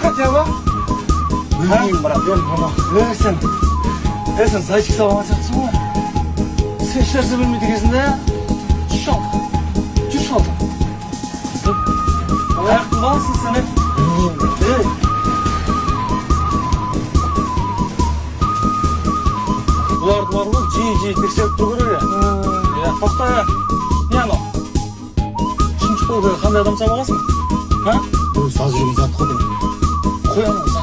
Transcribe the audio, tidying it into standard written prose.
Хотя білмеймін брат, сен зайчик сабаған сияқтысың ғой. Сен ешнәрсе білмейді екенсің да? Жүр шалды. Аяқтың балысың сен, бұларды бар ғой, жиі тексеріп тұру керек. Тоқта, не анау? Үшінші қолда қандай адам сабағасың? Саз жүрген зат қой. Қой анау.